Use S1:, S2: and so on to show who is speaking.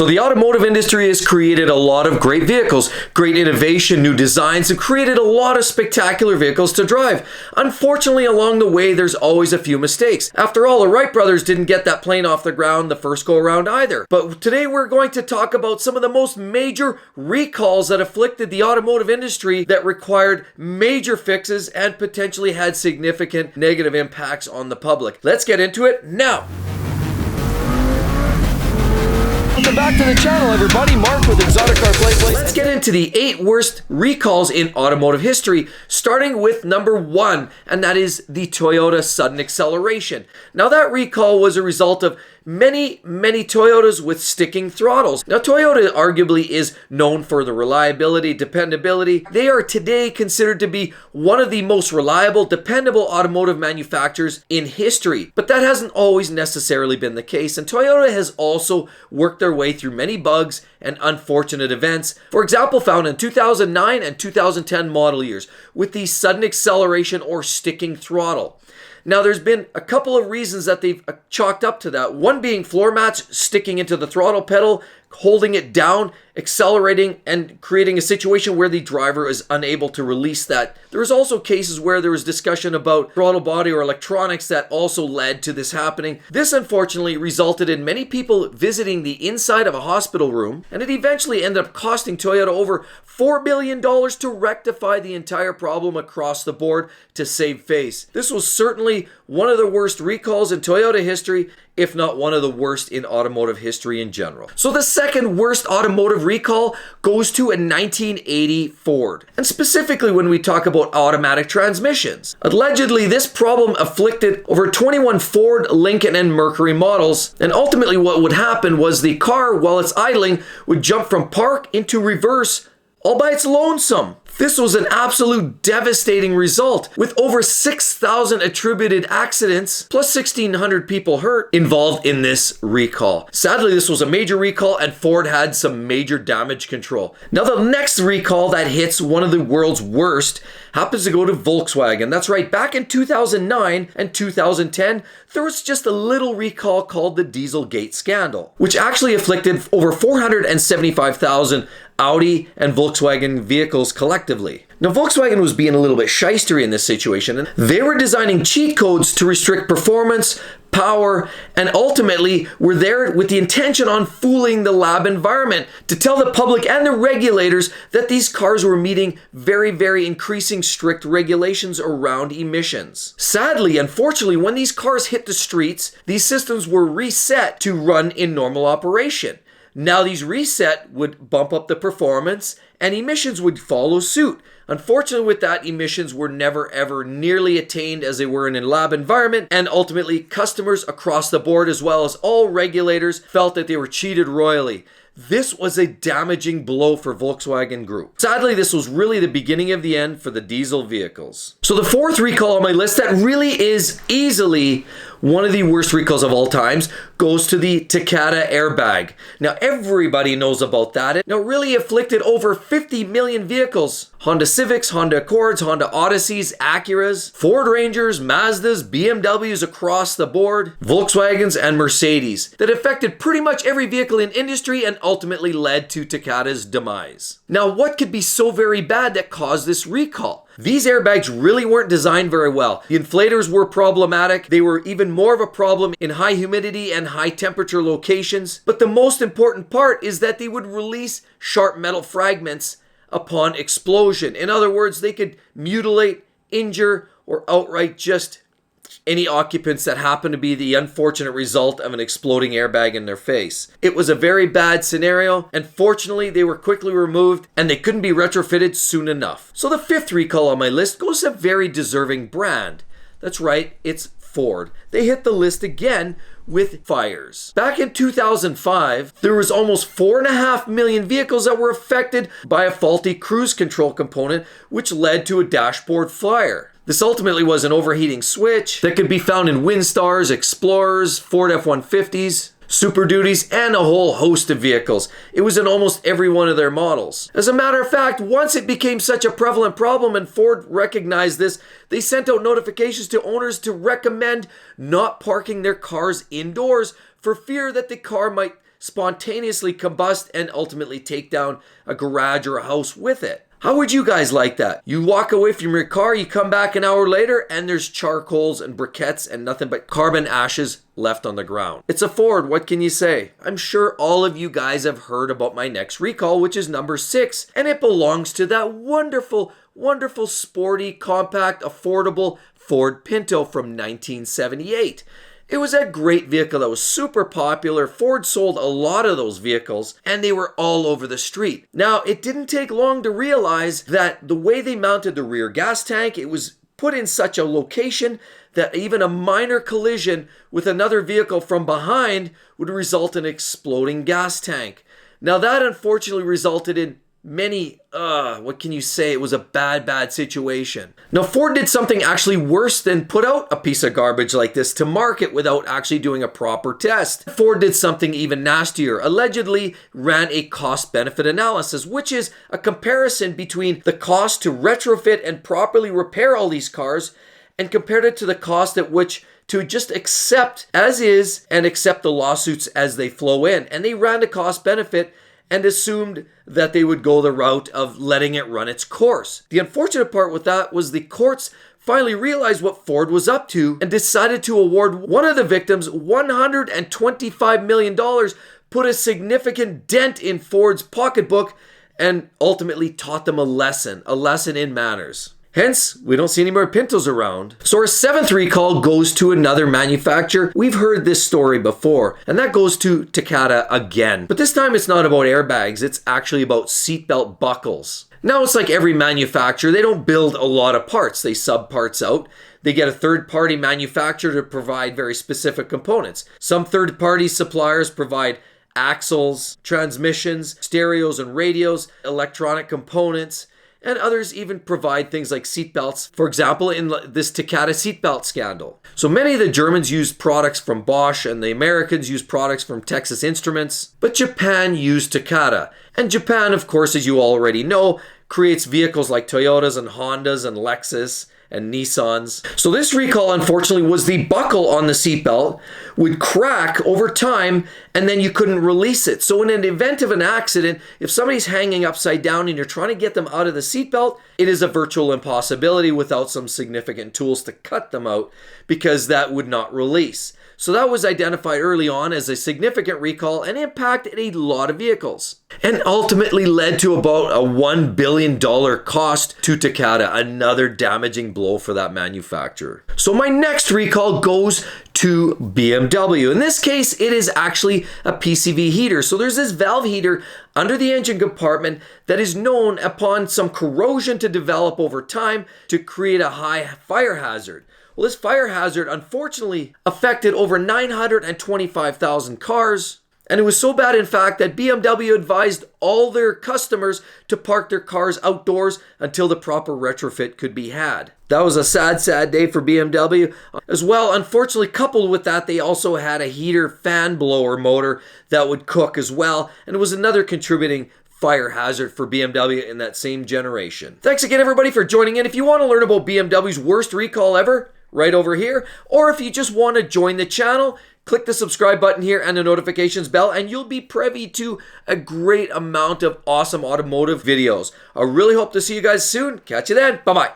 S1: So the automotive industry has created a lot of great vehicles, great innovation, new designs, and created a lot of spectacular vehicles to drive. Unfortunately, along the way, there's always a few mistakes. After all, the Wright brothers didn't get that plane off the ground the first go around either. But today we're going to talk about some of the most major recalls that afflicted the automotive industry that required major fixes and potentially had significant negative impacts on the public. Let's get into it now. Welcome back to the channel, everybody. Mark with ExoticCarPlayplace. Let's get into the 8 worst recalls in automotive history, starting with number 1, and that is the Toyota sudden acceleration. Now, that recall was a result of many Toyotas with sticking throttles. Now, Toyota arguably is known for the reliability, dependability. They are today considered to be one of the most reliable, dependable automotive manufacturers in history. But that hasn't always necessarily been the case, and Toyota has also worked their way through many bugs and unfortunate events. For example, found in 2009 and 2010 model years with the sudden acceleration or sticking throttle. Now, there's been a couple of reasons that they've chalked up to that. One being floor mats sticking into the throttle pedal, holding it down, accelerating, and creating a situation where the driver is unable to release that. There was also cases where there was discussion about throttle body or electronics that also led to this happening. This unfortunately resulted in many people visiting the inside of a hospital room, and it eventually ended up costing Toyota over $4 billion to rectify the entire problem across the board to save face. This was certainly one of the worst recalls in Toyota history, if not one of the worst in automotive history in general. So the second worst automotive recall goes to a 1980 Ford. And specifically when we talk about automatic transmissions. Allegedly, this problem afflicted over 21 Ford, Lincoln, and Mercury models. And ultimately what would happen was the car, while it's idling, would jump from park into reverse all by its lonesome. This was an absolute devastating result, with over 6,000 attributed accidents, plus 1,600 people hurt, involved in this recall. Sadly, this was a major recall, and Ford had some major damage control. Now, the next recall that hits one of the world's worst happens to go to Volkswagen. That's right, back in 2009 and 2010, there was just a little recall called the Dieselgate scandal, which actually afflicted over 475,000 Audi and Volkswagen vehicles collectively. Now, Volkswagen was being a little bit shystery in this situation, and they were designing cheat codes to restrict performance, power, and ultimately were there with the intention on fooling the lab environment to tell the public and the regulators that these cars were meeting very increasing strict regulations around emissions. Sadly, unfortunately, when these cars hit the streets, these systems were reset to run in normal operation. Now, these reset would bump up the performance and emissions would follow suit. Unfortunately, with that, emissions were never ever nearly attained as they were in a lab environment, and ultimately customers across the board as well as all regulators felt that they were cheated royally. This was a damaging blow for Volkswagen Group. Sadly, this was really the beginning of the end for the diesel vehicles. So the fourth recall on my list that really is easily one of the worst recalls of all times goes to the Takata airbag. Now, everybody knows about that. It really afflicted over 50 million vehicles. Honda Civics, Honda Accords, Honda Odysseys, Acuras, Ford Rangers, Mazdas, BMWs across the board, Volkswagens, and Mercedes that affected pretty much every vehicle in industry and ultimately led to Takata's demise. Now, what could be so very bad that caused this recall? These airbags really weren't designed very well. The inflators were problematic. They were even more of a problem in high humidity and high temperature locations. But the most important part is that they would release sharp metal fragments upon explosion. In other words, they could mutilate, injure, or outright just any occupants that happen to be the unfortunate result of an exploding airbag in their face. It was a very bad scenario, and fortunately they were quickly removed and they couldn't be retrofitted soon enough. So the fifth recall on my list goes to a very deserving brand. That's right, it's Ford. They hit the list again with fires. Back in 2005, there was almost 4.5 million vehicles that were affected by a faulty cruise control component, which led to a dashboard fire. This ultimately was an overheating switch that could be found in Windstars, Explorers, Ford F-150s, Super Duties, and a whole host of vehicles. It was in almost every one of their models. As a matter of fact, once it became such a prevalent problem and Ford recognized this, they sent out notifications to owners to recommend not parking their cars indoors for fear that the car might spontaneously combust and ultimately take down a garage or a house with it. How would you guys like that? You walk away from your car, you come back an hour later, and there's charcoals and briquettes and nothing but carbon ashes left on the ground. It's a Ford, what can you say? I'm sure all of you guys have heard about my next recall, which is number 6, and it belongs to that wonderful, sporty, compact, affordable Ford Pinto from 1978. It was a great vehicle that was super popular. Ford sold a lot of those vehicles and they were all over the street. Now, it didn't take long to realize that the way they mounted the rear gas tank, it was put in such a location that even a minor collision with another vehicle from behind would result in an exploding gas tank. Now, that unfortunately resulted in many, what can you say? It was a bad situation. Now, Ford did something actually worse than put out a piece of garbage like this to market without actually doing a proper test. Ford did something even nastier. Allegedly ran a cost-benefit analysis, which is a comparison between the cost to retrofit and properly repair all these cars and compared it to the cost at which to just accept as is and accept the lawsuits as they flow in. And they ran the cost-benefit and assumed that they would go the route of letting it run its course. The unfortunate part with that was the courts finally realized what Ford was up to and decided to award one of the victims $125 million, put a significant dent in Ford's pocketbook, and ultimately taught them a lesson in manners. Hence, we don't see any more Pintos around. So our 7th recall goes to another manufacturer. We've heard this story before, and that goes to Takata again. But this time it's not about airbags, it's actually about seatbelt buckles. Now it's like every manufacturer, they don't build a lot of parts, they sub parts out. They get a third-party manufacturer to provide very specific components. Some third-party suppliers provide axles, transmissions, stereos and radios, electronic components, and others even provide things like seatbelts, for example, in this Takata seatbelt scandal. So many of the Germans used products from Bosch and the Americans used products from Texas Instruments, but Japan used Takata. And Japan, of course, as you already know, creates vehicles like Toyotas and Hondas and Lexus and Nissans. So this recall, unfortunately, was the buckle on the seatbelt would crack over time and then you couldn't release it. So in an event of an accident, if somebody's hanging upside down and you're trying to get them out of the seatbelt, it is a virtual impossibility without some significant tools to cut them out because that would not release. So that was identified early on as a significant recall and impacted a lot of vehicles and ultimately led to about a $1 billion cost to Takata, another damaging blow for that manufacturer. So my next recall goes to BMW. In this case, it is actually a PCV heater. So there's this valve heater under the engine compartment that is known upon some corrosion to develop over time to create a high fire hazard. Well, this fire hazard unfortunately affected over 925,000 cars. And it was so bad, in fact, that BMW advised all their customers to park their cars outdoors until the proper retrofit could be had. That was a sad day for BMW. As well, unfortunately, coupled with that, they also had a heater fan blower motor that would cook as well. And it was another contributing fire hazard for BMW in that same generation. Thanks again, everybody, for joining in. If you want to learn about BMW's worst recall ever, right over here, or if you just want to join the channel, click the subscribe button here and the notifications bell, and you'll be privy to a great amount of awesome automotive videos. I really hope to see you guys soon. Catch you then. Bye-bye.